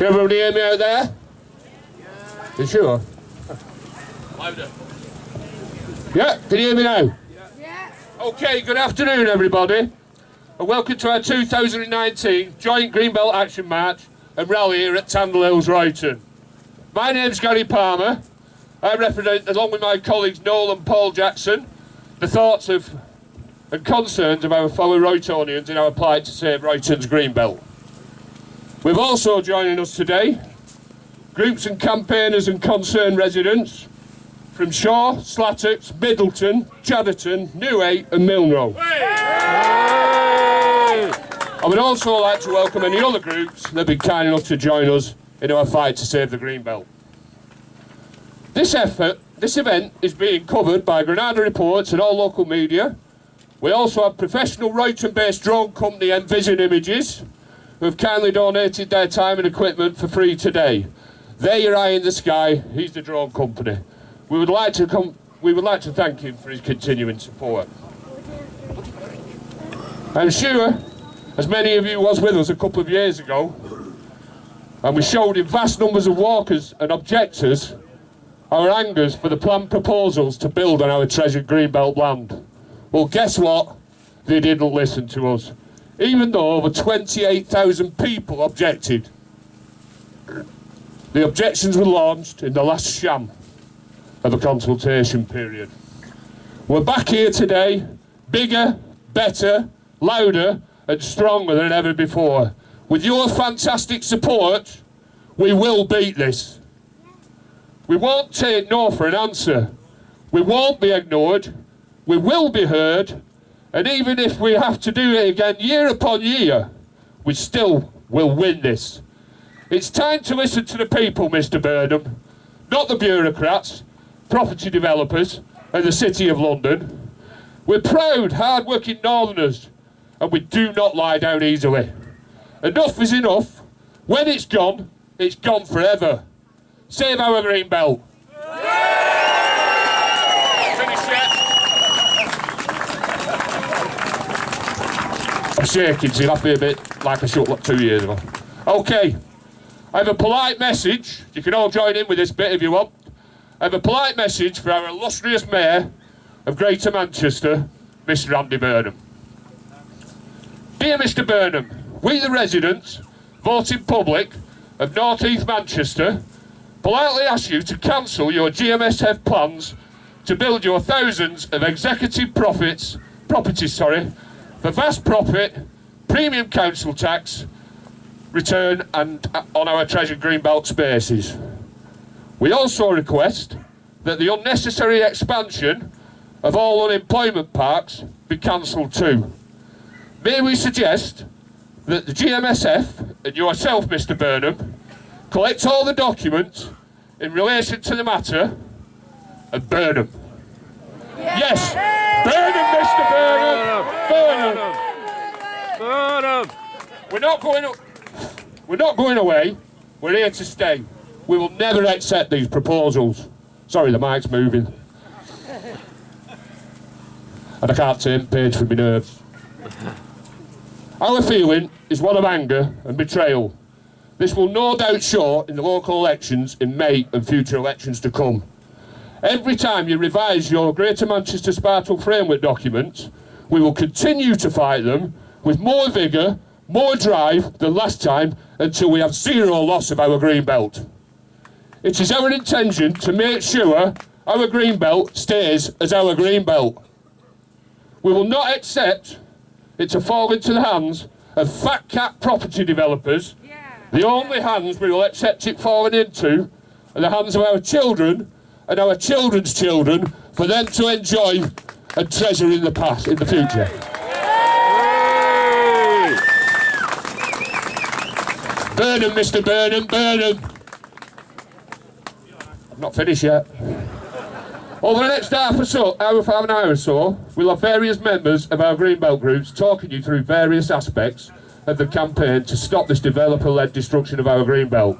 Can everybody hear me out there? You sure? Louder. Yeah, can you hear me now? Yeah. Okay, good afternoon everybody, and welcome to our 2019 joint Greenbelt Action March and Rally here at Tandle Hills, Royton. My name's Gary Palmer. I represent, along with my colleagues Noel and Paul Jackson, the thoughts of and concerns of our fellow Roytonians in our plight to save Royton's Greenbelt. We've also joining us today groups and campaigners and concerned residents from Shaw, Slattox, Middleton, Chadderton, Neway and Milnrow. I would also like to welcome any other groups that have been kind enough to join us in our fight to save the Greenbelt. This event is being covered by Granada Reports and all local media. We also have professional Royton-based drone company Envision Images, who have kindly donated their time and equipment for free today. There your eye in the sky, he's the drone company. We would like to thank him for his continuing support. I'm sure, as many of you was with us a couple of years ago, and we showed in vast numbers of walkers and objectors our angers for the planned proposals to build on our treasured Greenbelt land. Well, guess what? They didn't listen to us, even though over 28,000 people objected. The objections were launched in the last sham of a consultation period. We're back here today, bigger, better, louder and stronger than ever before. With your fantastic support, we will beat this. We won't take no for an answer. We won't be ignored. We will be heard. And even if we have to do it again year upon year, we still will win this. It's time to listen to the people, Mr. Burnham, not the bureaucrats, property developers and the City of London. We're proud, hard-working northerners, and we do not lie down easily. Enough is enough. When it's gone forever. Save our Greenbelt. Finish yet? I'm shaking, so you'll have to be a bit like I shot like 2 years ago. Okay, I have a polite message. You can all join in with this bit if you want. I have a polite message for our illustrious Mayor of Greater Manchester, Mr. Andy Burnham. Dear Mr. Burnham, we the residents, voting public of North East Manchester, politely ask you to cancel your GMSF plans to build your thousands of executive properties, for vast profit, premium council tax return and on our treasured Greenbelt spaces. We also request that the unnecessary expansion of all unemployment parks be cancelled too. May we suggest that the GMSF and yourself, Mr. Burnham, collect all the documents in relation to the matter and burn them. Yeah. Yes, burn them, Mr. Burnham. Burn them. We're not going away. We're here to stay. We will never accept these proposals. Sorry, the mic's moving. And I can't turn page for my nerves. Our feeling is one of anger and betrayal. This will no doubt show in the local elections in May and future elections to come. Every time you revise your Greater Manchester Spartal Framework documents, we will continue to fight them with more vigour, more drive than last time until we have zero loss of our Greenbelt. It is our intention to make sure our Greenbelt stays as our Greenbelt. We will not accept it to fall into the hands of fat cat property developers. The only hands we will accept it falling into are the hands of our children and our children's children for them to enjoy and treasure in the past, in the future. Burn 'em, Mr. Burnham, burn 'em. I'm not finished yet. Over the next half an hour or so, we'll have various members of our Greenbelt groups talking you through various aspects of the campaign to stop this developer-led destruction of our Greenbelt.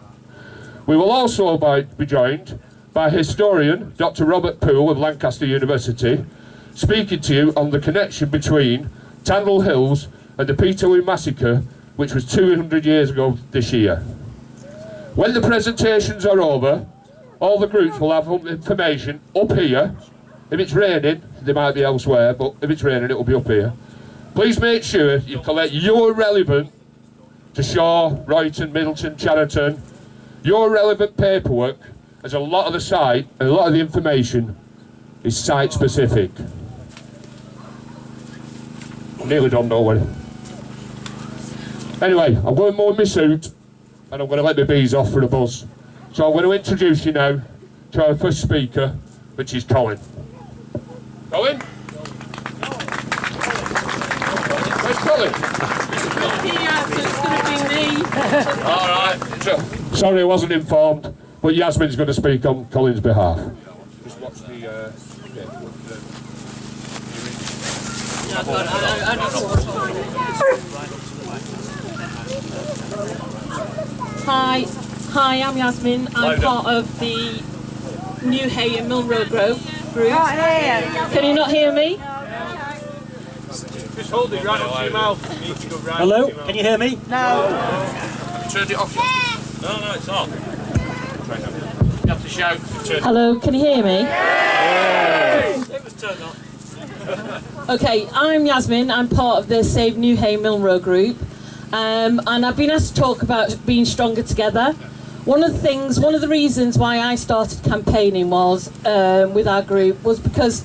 We will also be joined by historian Dr. Robert Poole of Lancaster University, speaking to you on the connection between Tandle Hills and the Peterloo Massacre, which was 200 years ago this year. When the presentations are over, all the groups will have information up here. If it's raining, they might be elsewhere, but if it's raining, it will be up here. Please make sure you collect your relevant to Shaw, Royton, Middleton, Chariton, your relevant paperwork, as a lot of the site and a lot of the information is site specific. Nearly done, don't worry. Anyway, I'm going to mow my suit and I'm going to let the bees off for a buzz. So I'm going to introduce you now to our first speaker, which is Colin. Colin? Where's Colin? Here, so it's going to be me. Alright. Sorry I wasn't informed, but Yasmin's going to speak on Colin's behalf. Just watch the... Hi, I'm Yasmin. I'm part of the New Hay and Milrow group. Can you not hear me? Just hold it right up to your mouth. Hello, can you hear me? Have you turned it off yet? No, it's on. You have to shout. Hello, can you hear me? It was turned on. Okay, I'm Yasmin. I'm part of the Save New Hay Milrow group. And I've been asked to talk about being stronger together. One of the reasons why I started campaigning was with our group was because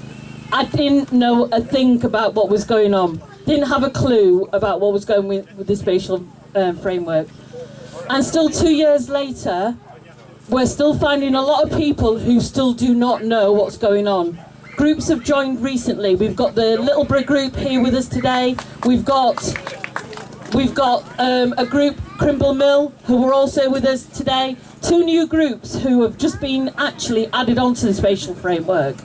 I didn't know a thing about what was going on. Didn't have a clue about what was going with the spatial framework. And still 2 years later, we're still finding a lot of people who still do not know what's going on. Groups have joined recently. We've got the Littleborough group here with us today. We've got a group, Crimble Mill, who are also with us today. 2 new groups who have just been actually added onto the spatial framework.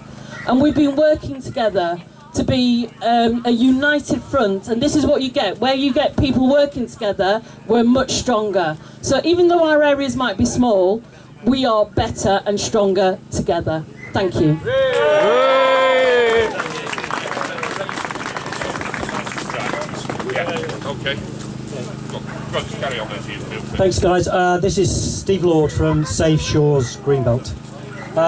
And we've been working together to be a united front, and this is what you get. Where you get people working together, we're much stronger. So even though our areas might be small, we are better and stronger together. Thank you. Okay. Carry on then, Thanks guys, this is Steve Lord from Safe Shores Greenbelt.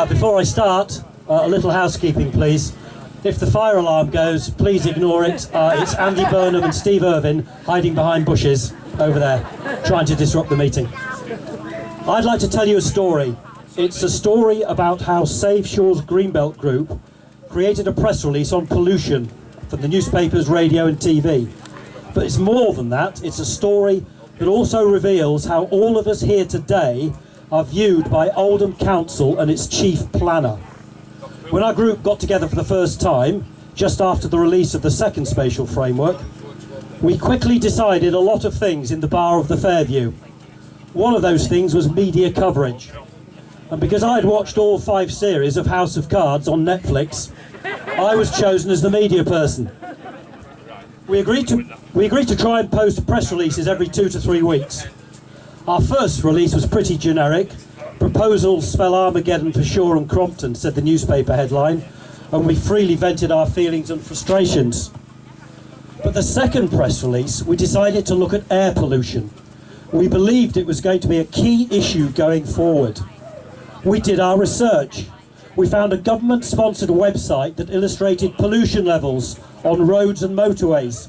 Before I start, a little housekeeping please. If the fire alarm goes, please ignore it. It's Andy Burnham and Steve Irvin hiding behind bushes over there, trying to disrupt the meeting. I'd like to tell you a story. It's a story about how Safe Shores Greenbelt Group created a press release on pollution for the newspapers, radio and TV. But it's more than that. It's a story that also reveals how all of us here today are viewed by Oldham Council and its chief planner. When our group got together for the first time, just after the release of the second spatial framework, we quickly decided a lot of things in the bar of the Fairview. One of those things was media coverage. And because I'd watched all 5 series of House of Cards on Netflix, I was chosen as the media person. We agreed to try and post press releases every 2 to 3 weeks. Our first release was pretty generic. Proposals spell Armageddon for Shaw and Crompton, said the newspaper headline, and we freely vented our feelings and frustrations. But the second press release, we decided to look at air pollution. We believed it was going to be a key issue going forward. We did our research. We found a government-sponsored website that illustrated pollution levels on roads and motorways.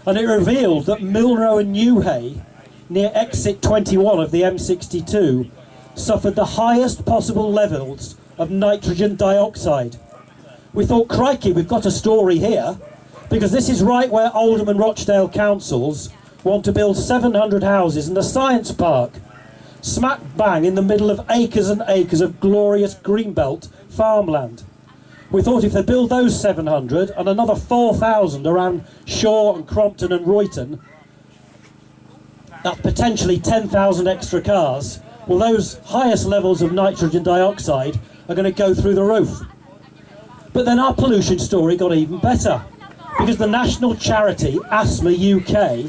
And it revealed that Milrow and Newhay, near exit 21 of the M62, suffered the highest possible levels of nitrogen dioxide. We thought, crikey, we've got a story here, because this is right where Oldham and Rochdale councils want to build 700 houses and a science park, smack bang in the middle of acres and acres of glorious Greenbelt farmland. We thought if they build those 700 and another 4,000 around Shaw and Crompton and Royton, that's potentially 10,000 extra cars, well, those highest levels of nitrogen dioxide are going to go through the roof. But then our pollution story got even better, because the national charity Asthma UK,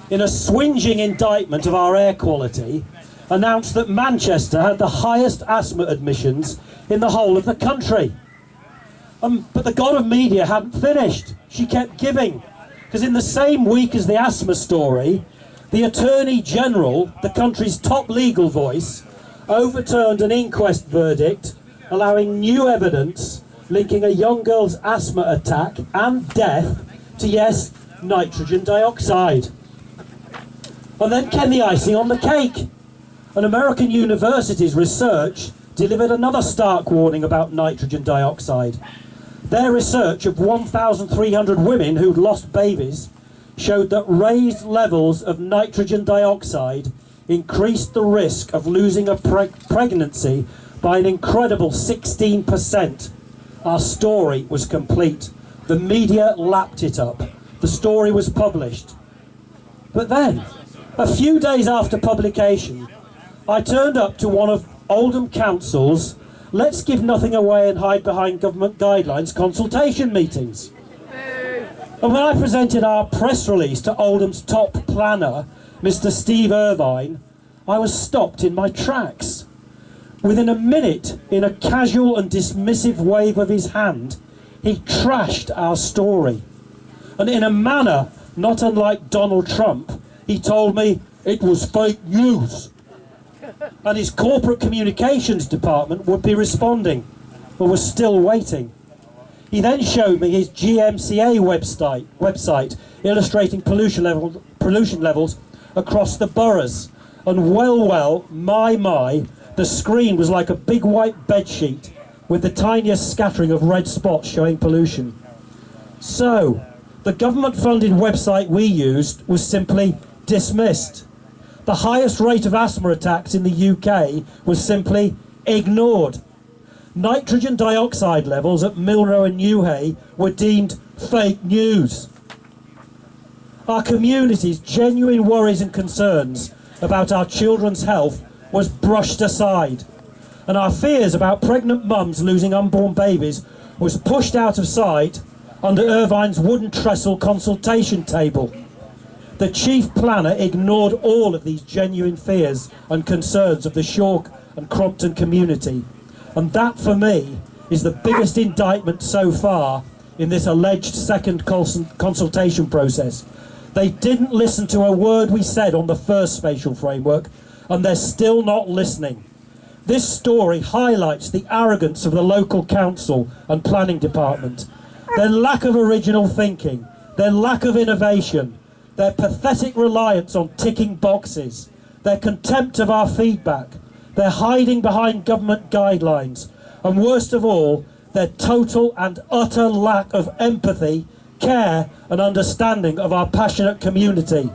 in a swinging indictment of our air quality, announced that Manchester had the highest asthma admissions in the whole of the country. But the god of media hadn't finished. She kept giving, because in the same week as the asthma story, The Attorney General, the country's top legal voice, overturned an inquest verdict allowing new evidence linking a young girl's asthma attack and death to, yes, nitrogen dioxide. And then came the icing on the cake. An American university's research delivered another stark warning about nitrogen dioxide. Their research of 1,300 women who'd lost babies showed that raised levels of nitrogen dioxide increased the risk of losing a pregnancy by an incredible 16%. Our story was complete. The media lapped it up. The story was published. But then, a few days after publication, I turned up to one of Oldham Council's Let's Give Nothing Away and Hide Behind Government Guidelines consultation meetings. And when I presented our press release to Oldham's top planner, Mr. Steve Irvine, I was stopped in my tracks. Within a minute, in a casual and dismissive wave of his hand, he trashed our story. And in a manner not unlike Donald Trump, he told me it was fake news. And his corporate communications department would be responding, but was still waiting. He then showed me his GMCA website illustrating pollution levels across the boroughs. And well, my, the screen was like a big white bedsheet with the tiniest scattering of red spots showing pollution. So, the government-funded website we used was simply dismissed. The highest rate of asthma attacks in the UK was simply ignored. Nitrogen dioxide levels at Milrow and Newhay were deemed fake news. Our community's genuine worries and concerns about our children's health was brushed aside, and our fears about pregnant mums losing unborn babies was pushed out of sight under Irvine's wooden trestle consultation table. The chief planner ignored all of these genuine fears and concerns of the Shawk and Crompton community. And that, for me, is the biggest indictment so far in this alleged second consultation process. They didn't listen to a word we said on the first spatial framework, and they're still not listening. This story highlights the arrogance of the local council and planning department, their lack of original thinking, their lack of innovation, their pathetic reliance on ticking boxes, their contempt of our feedback, their hiding behind government guidelines, and worst of all, their total and utter lack of empathy, care and understanding of our passionate community.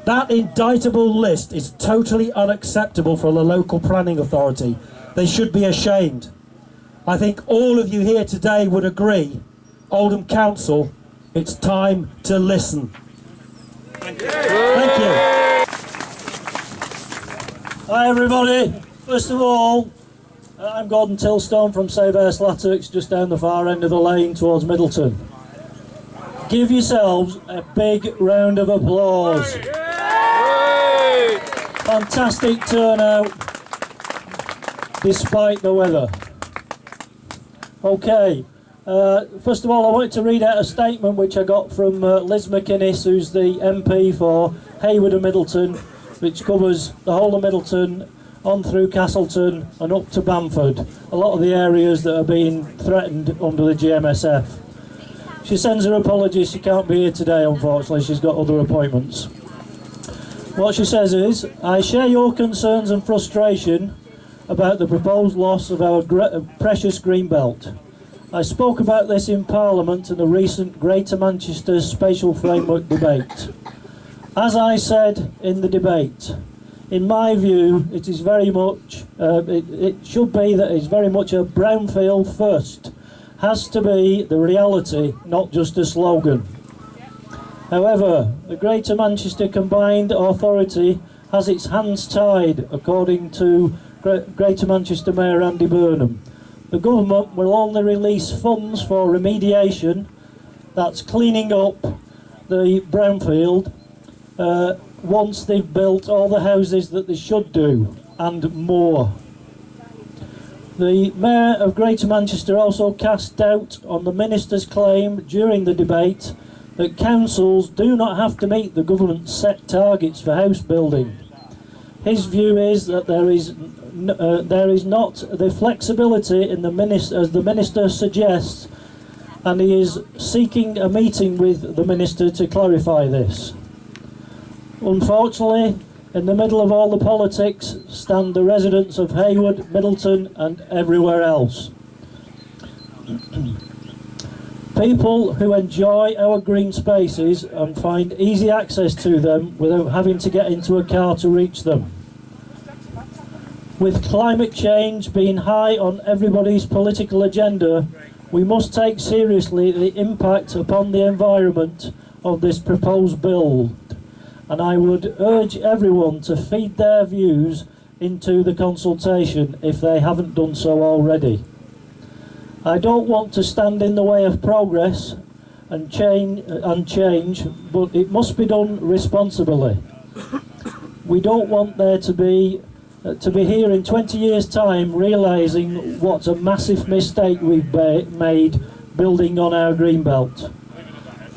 That indictable list is totally unacceptable for the local planning authority. They should be ashamed. I think all of you here today would agree, Oldham Council, it's time to listen. Thank you. Thank you. Hi everybody. First of all, I'm Gordon Tilstone from Save Air Slatterks, just down the far end of the lane towards Middleton. Give yourselves a big round of applause. Fantastic turnout, despite the weather. Okay, first of all I wanted to read out a statement which I got from Liz McInnes, who's the MP for Hayward and Middleton, which covers the whole of Middleton, on through Castleton and up to Bamford, a lot of the areas that are being threatened under the GMSF. She sends her apologies, she can't be here today unfortunately, she's got other appointments. What she says is, I share your concerns and frustration about the proposed loss of our precious Greenbelt. I spoke about this in Parliament in the recent Greater Manchester Spatial Framework debate. As I said in the debate, in my view, it is very much, it should be that it's very much a brownfield first. Has to be the reality, not just a slogan. However, the Greater Manchester Combined Authority has its hands tied, according to Greater Manchester Mayor Andy Burnham. The government will only release funds for remediation, that's cleaning up the brownfield, once they've built all the houses that they should do, and more. The Mayor of Greater Manchester also cast doubt on the Minister's claim during the debate that councils do not have to meet the government's set targets for house building. His view is that there is not the flexibility in the as the Minister suggests, and he is seeking a meeting with the Minister to clarify this. Unfortunately, in the middle of all the politics stand the residents of Hayward, Middleton and everywhere else. People who enjoy our green spaces and find easy access to them without having to get into a car to reach them. With climate change being high on everybody's political agenda, we must take seriously the impact upon the environment of this proposed bill, and I would urge everyone to feed their views into the consultation if they haven't done so already. I don't want to stand in the way of progress and change, but it must be done responsibly. We don't want there to be here in 20 years' time realising what a massive mistake we've made building on our Greenbelt.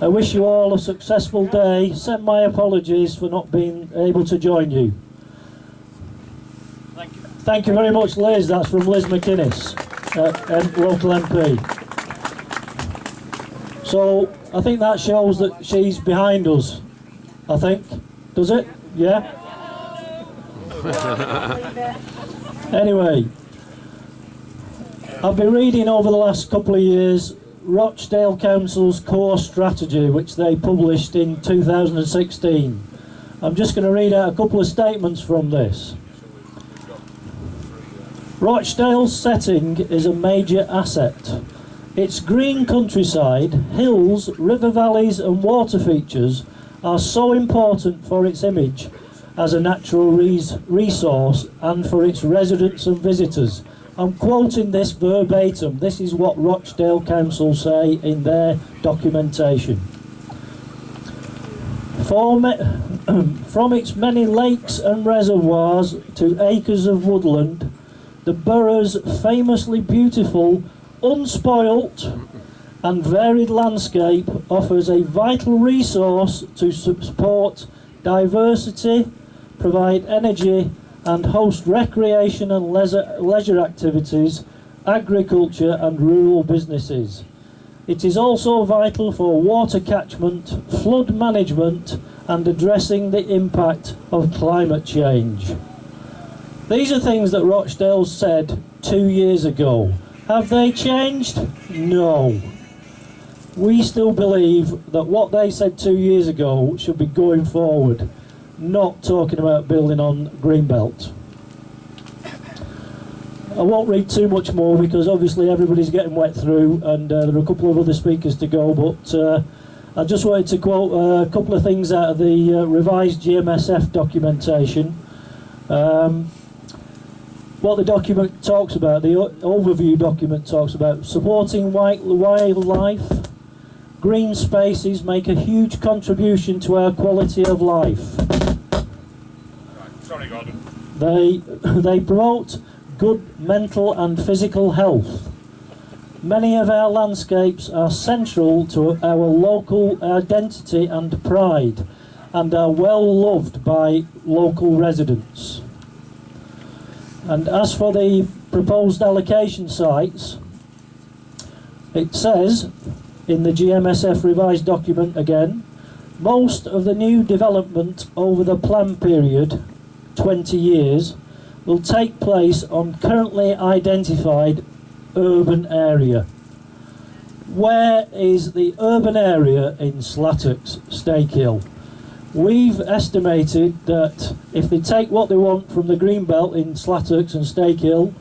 I wish you all a successful day. Send my apologies for not being able to join you. Thank you very much, Liz. That's from Liz McInnes, local MP. So I think that shows that she's behind us. I think. Does it? Yeah? Anyway, I've been reading over the last couple of years Rochdale Council's core strategy, which they published in 2016. I'm just going to read out a couple of statements from this. Rochdale's setting is a major asset. Its green countryside, hills, river valleys and water features are so important for its image as a natural resource and for its residents and visitors. I'm quoting this verbatim. This is what Rochdale Council say in their documentation. From its many lakes and reservoirs to acres of woodland, the borough's famously beautiful, unspoilt and varied landscape offers a vital resource to support diversity, provide energy and host recreation and leisure activities, agriculture and rural businesses. It is also vital for water catchment, flood management and addressing the impact of climate change. These are things that Rochdale said 2 years ago. Have they changed? No. We still believe that what they said 2 years ago should be going forward, not talking about building on Greenbelt. I won't read too much more because obviously everybody's getting wet through and there are a couple of other speakers to go, but I just wanted to quote a couple of things out of the revised GMSF documentation. What the document talks about, the overview document talks about supporting wildlife. Green spaces make a huge contribution to our quality of life. Sorry, Gordon. They promote good mental and physical health. Many of our landscapes are central to our local identity and pride and are well loved by local residents. And as for the proposed allocation sites, it says in the GMSF revised document again, most of the new development over the plan period, 20 years, will take place on currently identified urban area. Where is the urban area in Slattox, Stakehill? We've estimated that if they take what they want from the Greenbelt in Slattox and Stakehill,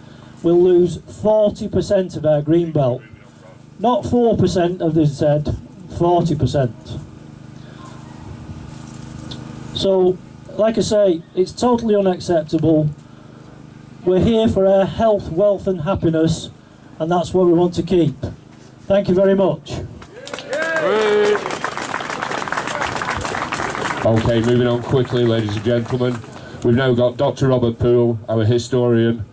we'll lose 40% of our Greenbelt. Not 4%, as they said, 40%. So, like I say, it's totally unacceptable. We're here for our health, wealth and happiness, and that's what we want to keep. Thank you very much. Okay, moving on quickly, ladies and gentlemen. We've now got Dr. Robert Poole, our historian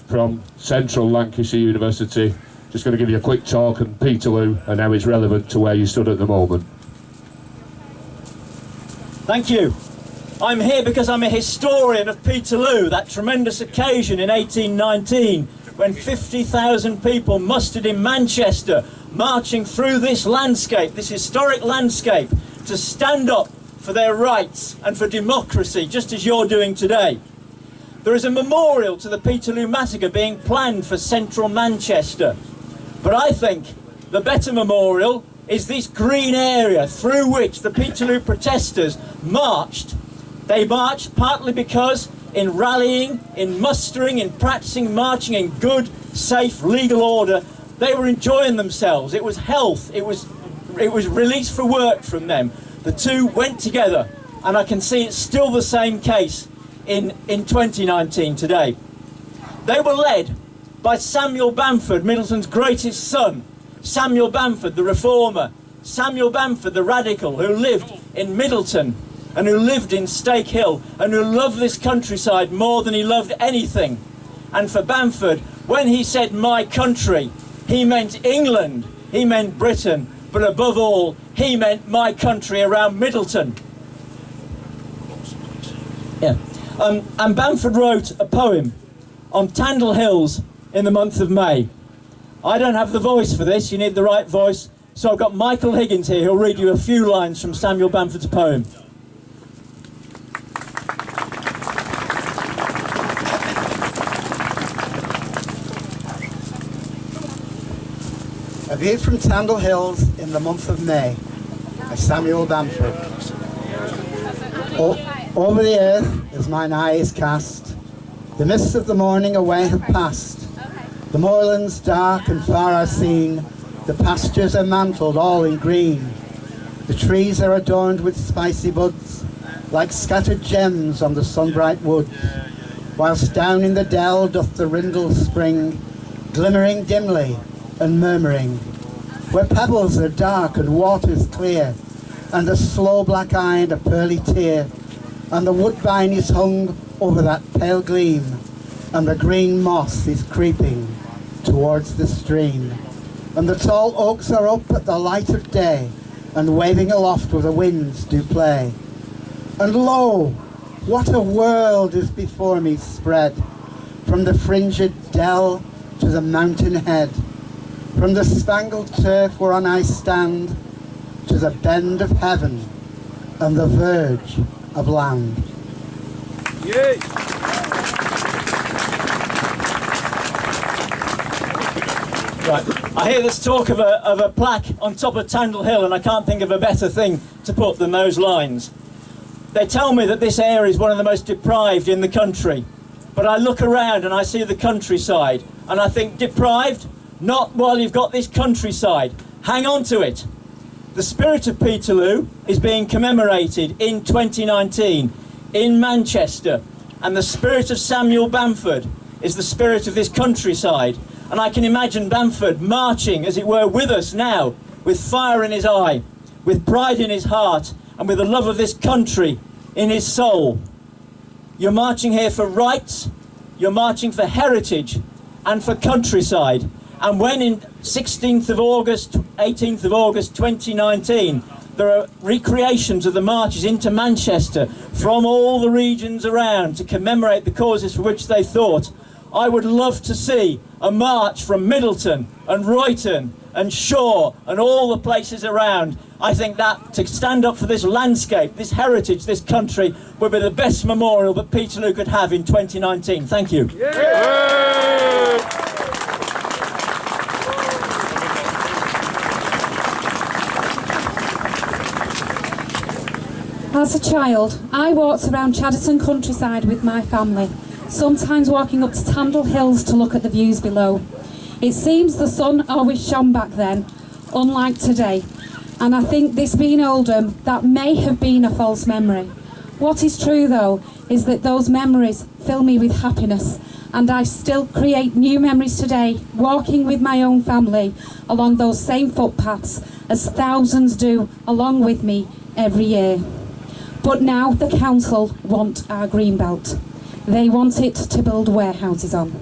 from Central Lancashire University. Just going to give you a quick talk on Peterloo and how it's relevant to where you stood at the moment. Thank you. I'm here because I'm a historian of Peterloo, that tremendous occasion in 1819 when 50,000 people mustered in Manchester, marching through this landscape, this historic landscape, to stand up for their rights and for democracy, just as you're doing today. There is a memorial to the Peterloo Massacre being planned for central Manchester. But I think the better memorial is this green area through which the Peterloo protesters marched. They marched partly because in rallying, in mustering, in practicing marching in good, safe, legal order, they were enjoying themselves. It was health, it was release for work from them. The two went together, and I can see it's still the same case in 2019 today. They were led by Samuel Bamford, Middleton's greatest son. Samuel Bamford, the reformer. Samuel Bamford, the radical, who lived in Middleton and who lived in Stake Hill and who loved this countryside more than he loved anything. And for Bamford, when he said my country, he meant England, he meant Britain, but above all, he meant my country around Middleton. Yeah. And Bamford wrote a poem on Tandle Hills in the month of May. I don't have the voice for this, you need the right voice, so I've got Michael Higgins here who'll read you a few lines from Samuel Bamford's poem. A view from Tandle Hills in the month of May by Samuel Bamford. Over the earth as mine eye is cast, the mists of the morning away have passed. The moorlands dark and far are seen, the pastures are mantled all in green. The trees are adorned with spicy buds, like scattered gems on the sunbright wood. Whilst down in the dell doth the rindle spring, glimmering dimly and murmuring, where pebbles are dark and waters clear, and the slow black eyed a pearly tear, and the woodbine is hung over that pale gleam, and the green moss is creeping towards the stream, and the tall oaks are up at the light of day, and waving aloft where the winds do play. And lo, what a world is before me spread, from the fringed dell to the mountain head, from the spangled turf whereon I stand, to the bend of heaven and the verge of land. Yay! Right, I hear this talk of a plaque on top of Tandle Hill, and I can't think of a better thing to put than those lines. They tell me that this area is one of the most deprived in the country, but I look around and I see the countryside, and I think deprived? Not while you've got this countryside. Hang on to it. The spirit of Peterloo is being commemorated in 2019 in Manchester, and the spirit of Samuel Bamford is the spirit of this countryside. And I can imagine Bamford marching, as it were, with us now, with fire in his eye, with pride in his heart, and with the love of this country in his soul. You're marching here for rights, you're marching for heritage, and for countryside. And when in 16th of August, 18th of August 2019, there are recreations of the marches into Manchester from all the regions around to commemorate the causes for which they fought, I would love to see a march from Middleton and Royton and Shaw and all the places around. I think that to stand up for this landscape, this heritage, this country, would be the best memorial that Peterloo could have in 2019. Thank you. As a child, I walked around Chadderton countryside with my family, sometimes walking up to Tandle Hills to look at the views below. It seems the sun always shone back then, unlike today, and I think this being Oldham, that may have been a false memory. What is true though, is that those memories fill me with happiness, and I still create new memories today, walking with my own family along those same footpaths as thousands do along with me every year. But now the council want our Greenbelt. They want it to build warehouses on.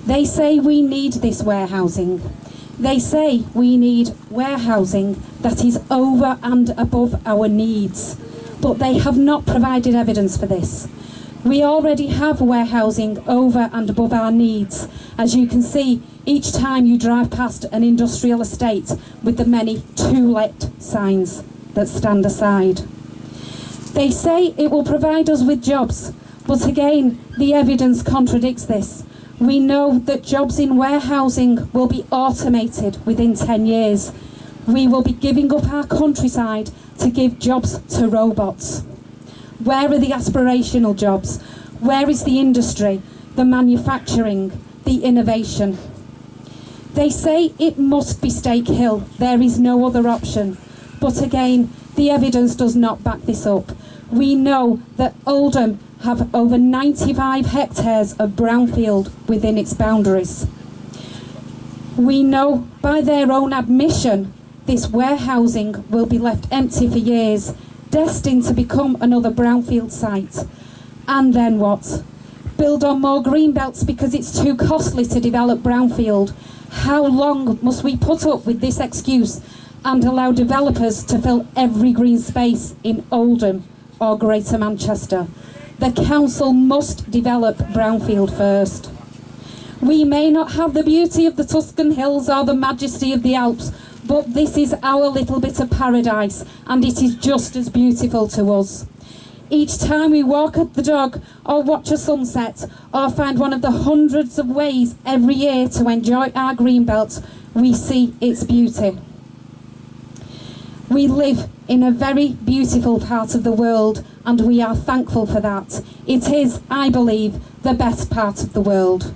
They say we need this warehousing. They say we need warehousing that is over and above our needs. but they have not provided evidence for this. We already have warehousing over and above our needs, as you can see each time you drive past an industrial estate with the many "to let" signs that stand aside. They say it will provide us with jobs, but again, the evidence contradicts this. We know that jobs in warehousing will be automated within 10 years. We will be giving up our countryside to give jobs to robots. Where are the aspirational jobs? Where is the industry, the manufacturing, the innovation? They say it must be Stake Hill, there is no other option. But again, the evidence does not back this up. We know that Oldham have over 95 hectares of brownfield within its boundaries. We know by their own admission this warehousing will be left empty for years, destined to become another brownfield site. And then what? Build on more green belts because it's too costly to develop brownfield. How long must we put up with this excuse and allow developers to fill every green space in Oldham or Greater Manchester? The council must develop brownfield first. We may not have the beauty of the Tuscan Hills or the majesty of the Alps, but this is our little bit of paradise, and it is just as beautiful to us. Each time we walk up the dog or watch a sunset or find one of the hundreds of ways every year to enjoy our greenbelt, we see its beauty. We live in a very beautiful part of the world, and we are thankful for that. It is, I believe, the best part of the world.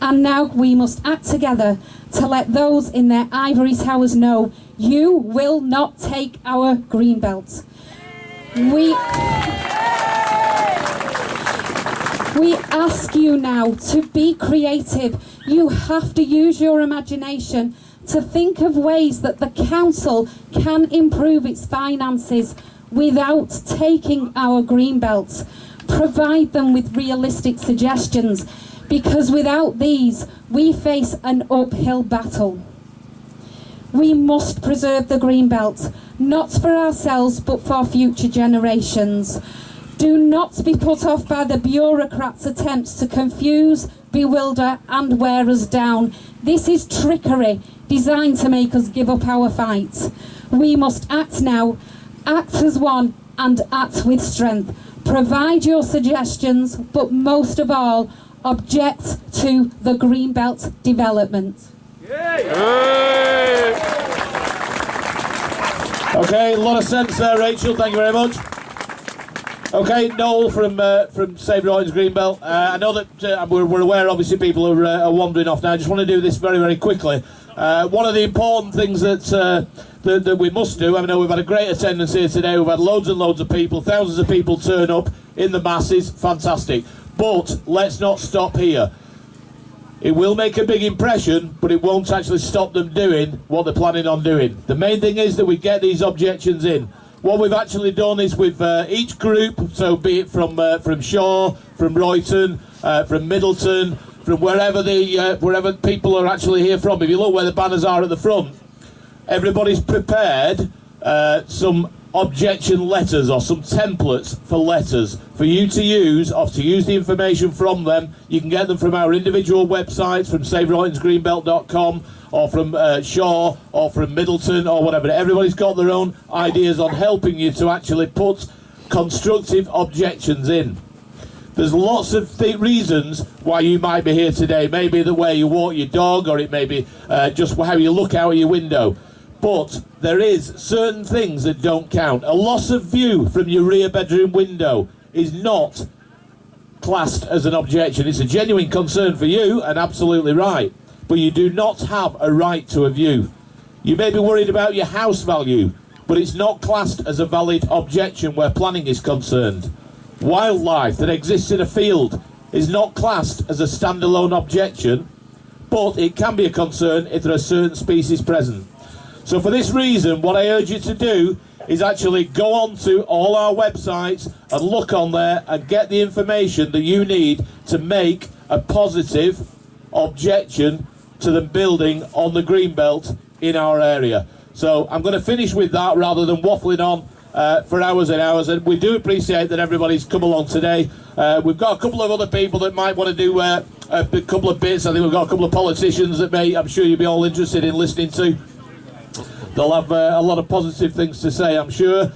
And now we must act together to let those in their ivory towers know you will not take our greenbelt. We ask you now to be creative. You have to use your imagination to think of ways that the council can improve its finances without taking our greenbelt. Provide them with realistic suggestions, because without these, we face an uphill battle. We must preserve the greenbelt, not for ourselves, but for future generations. Do not be put off by the bureaucrats' attempts to confuse, bewilder, and wear us down. This is trickery designed to make us give up our fight. We must act now, act as one, and act with strength. Provide your suggestions, but most of all, object to the greenbelt development. Okay, a lot of sense there, Rachel. Thank you very much. Okay, Noel from Save Royton's Greenbelt. I know that we're aware, obviously, people are wandering off now. I just want to do this very, very quickly. One of the important things that we must do, I know we've had a great attendance here today. We've had loads and loads of people, thousands of people turn up in the masses. Fantastic. But let's not stop here. It will make a big impression, but it won't actually stop them doing what they're planning on doing. The main thing is that we get these objections in. What we've actually done is with each group, so be it from Shaw, from Royton, from Middleton, from wherever people are actually here from. If you look where the banners are at the front, everybody's prepared some objection letters or some templates for letters for you to use, or to use the information from them. You can get them from our individual websites, from saveroytonsgreenbelt.com, or from Shaw, or from Middleton, or whatever. Everybody's got their own ideas on helping you to actually put constructive objections in. There's lots of reasons why you might be here today. Maybe the way you walk your dog, or it may be just how you look out of your window. But there is certain things that don't count. A loss of view from your rear bedroom window is not classed as an objection. It's a genuine concern for you, and absolutely right. But you do not have a right to a view. You may be worried about your house value, but it's not classed as a valid objection where planning is concerned. Wildlife that exists in a field is not classed as a standalone objection, but it can be a concern if there are certain species present. So for this reason, what I urge you to do is actually go on to all our websites and look on there and get the information that you need to make a positive objection to them building on the Greenbelt in our area. So I'm going to finish with that rather than waffling on for hours and hours, and we do appreciate that everybody's come along today. We've got a couple of other people that might want to do a couple of bits. I think we've got a couple of politicians that I'm sure you'll be all interested in listening to. They'll have a lot of positive things to say, I'm sure.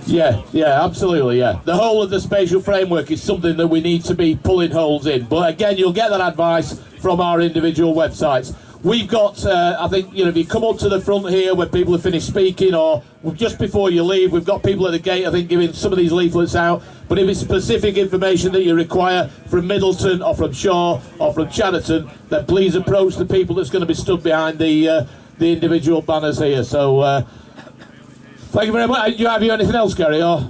Yeah, absolutely, yeah. The whole of the spatial framework is something that we need to be pulling holes in. But again, you'll get that advice from our individual websites. We've got, I think, if you come up to the front here where people have finished speaking, or just before you leave, we've got people at the gate, I think, giving some of these leaflets out. But if it's specific information that you require from Middleton or from Shaw or from Chatterton, then please approach the people that's going to be stood behind the individual banners here. So, thank you very much. Have you anything else, Gary? Or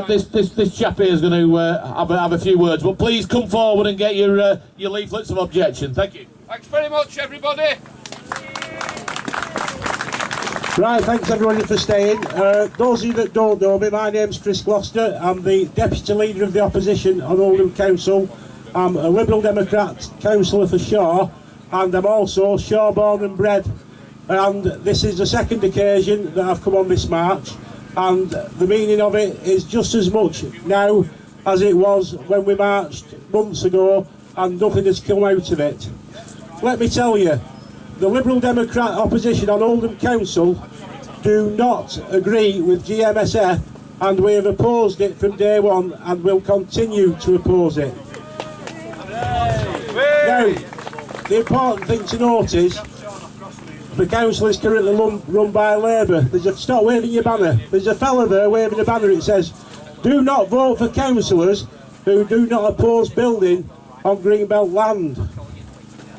this chap here is going to have a few words. But please come forward and get your leaflets of objection. Thank you. Thanks very much, everybody. Right, thanks everybody for staying. Those of you that don't know me, my name's Chris Gloucester. I'm the Deputy Leader of the Opposition on Oldham Council. I'm a Liberal Democrat councillor for Shaw, and I'm also Shaw born and bred. And this is the second occasion that I've come on this march, and the meaning of it is just as much now as it was when we marched months ago, and nothing has come out of it. Let me tell you, the Liberal Democrat opposition on Oldham Council do not agree with GMSF, and we have opposed it from day one and will continue to oppose it. Now, the important thing to note is the council is currently run by Labour. Stop waving your banner. There's a fella there waving a banner. It says, "Do not vote for councillors who do not oppose building on Greenbelt land."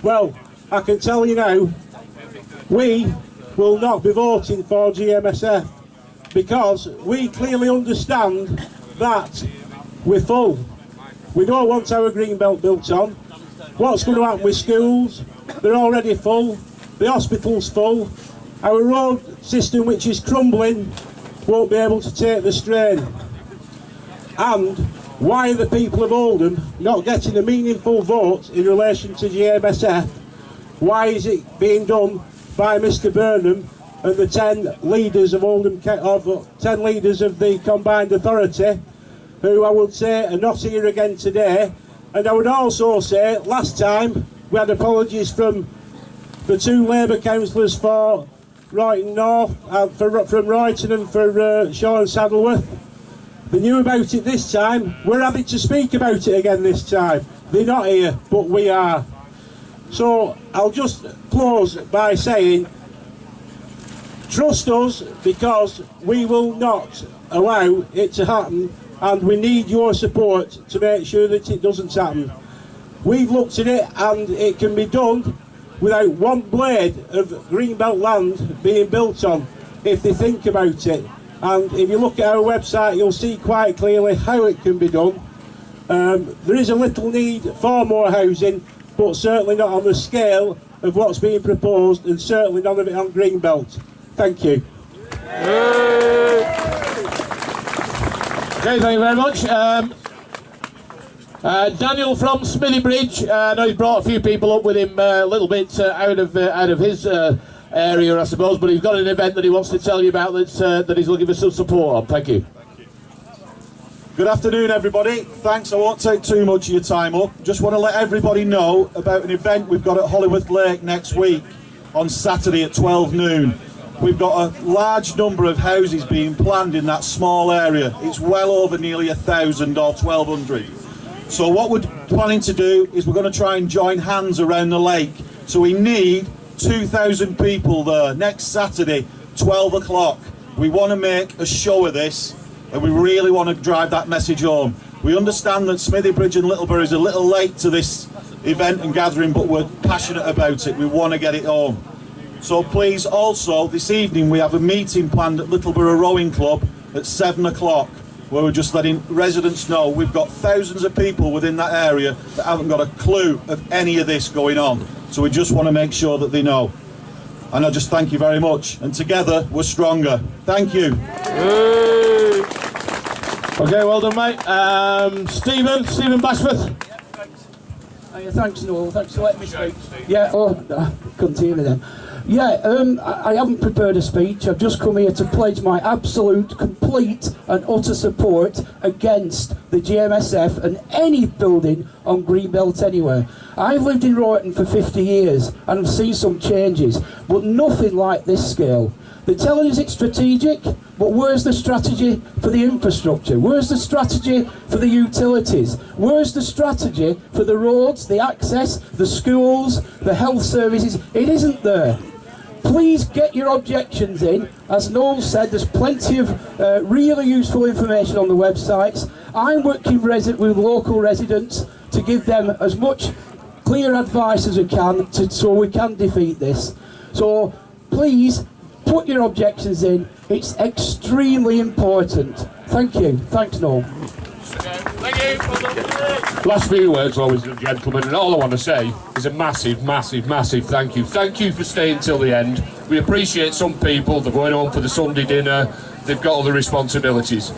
Well, I can tell you now, we will not be voting for GMSF because we clearly understand that we're full. We don't want our Greenbelt built on. What's going to happen with schools? They're already full. The hospital's full. Our road system, which is crumbling, won't be able to take the strain. And why are the people of Oldham not getting a meaningful vote in relation to GMSF? Why is it being done by Mr Burnham and the 10 leaders of Oldham, 10 leaders of the Combined Authority, who I would say are not here again today? And I would also say, last time we had apologies from the 2 Labour councillors for Royton North, from Royton and for Shaw and Saddleworth. They knew about it this time. We're having to speak about it again this time. They're not here, but we are. So I'll just close by saying, trust us, because we will not allow it to happen, and we need your support to make sure that it doesn't happen. We've looked at it, and it can be done without one blade of Greenbelt land being built on, if they think about it. And if you look at our website, you'll see quite clearly how it can be done. There is a little need for more housing, but certainly not on the scale of what's being proposed, and certainly none of it on Greenbelt. Thank you. Okay, thank you very much. Daniel from Smithy I know he's brought a few people up with him a little bit out of his area, I suppose, but he's got an event that he wants to tell you about that he's looking for some support on. Thank you. Good afternoon, everybody. Thanks. I won't take too much of your time up. Just want to let everybody know about an event we've got at Hollywood Lake next week on Saturday at 12 noon. We've got a large number of houses being planned in that small area. It's well over nearly 1,000 or 1,200. So what we're planning to do is we're going to try and join hands around the lake. So we need 2,000 people there next Saturday, 12 o'clock. We want to make a show of this, and we really want to drive that message home. We understand that Smithy and Littleborough is a little late to this event and gathering, but we're passionate about it. We want to get it home. So please, also this evening we have a meeting planned at Littleborough Rowing Club at 7 o'clock, where we're just letting residents know we've got thousands of people within that area that haven't got a clue of any of this going on. So we just want to make sure that they know. And I just thank you very much. And together we're stronger. Thank you. Okay, well done, mate. Stephen Bashforth. Thanks, Noel. Thanks for letting me speak. Yeah, couldn't hear me then. Yeah, I haven't prepared a speech. I've just come here to pledge my absolute, complete and utter support against the GMSF and any building on Greenbelt anywhere. I've lived in Royton for 50 years and I've seen some changes, but nothing like this scale. They're telling us it's strategic, but where's the strategy for the infrastructure? Where's the strategy for the utilities? Where's the strategy for the roads, the access, the schools, the health services? It isn't there. Please get your objections in. As Noel said, there's plenty of really useful information on the websites. I'm working with local residents to give them as much clear advice as we can so we can defeat this. So please put your objections in. It's extremely important. Thank you. Thanks, Noel. Thank you. Last few words, always, gentlemen, and all I want to say is a massive, massive, massive thank you. Thank you for staying till the end. We appreciate some people, they're going home for the Sunday dinner, they've got other responsibilities.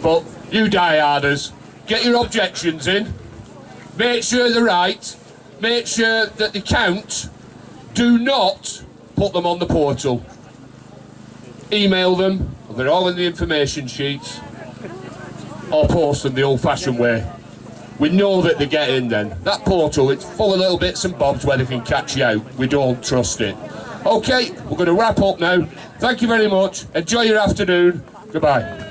But you die-harders, get your objections in, make sure they're right, make sure that they count, do not put them on the portal. Email them, they're all in the information sheets, or post them the old-fashioned way. We know that they get in then. That portal, it's full of little bits and bobs where they can catch you out. We don't trust it. Okay, we're going to wrap up now. Thank you very much. Enjoy your afternoon. Goodbye.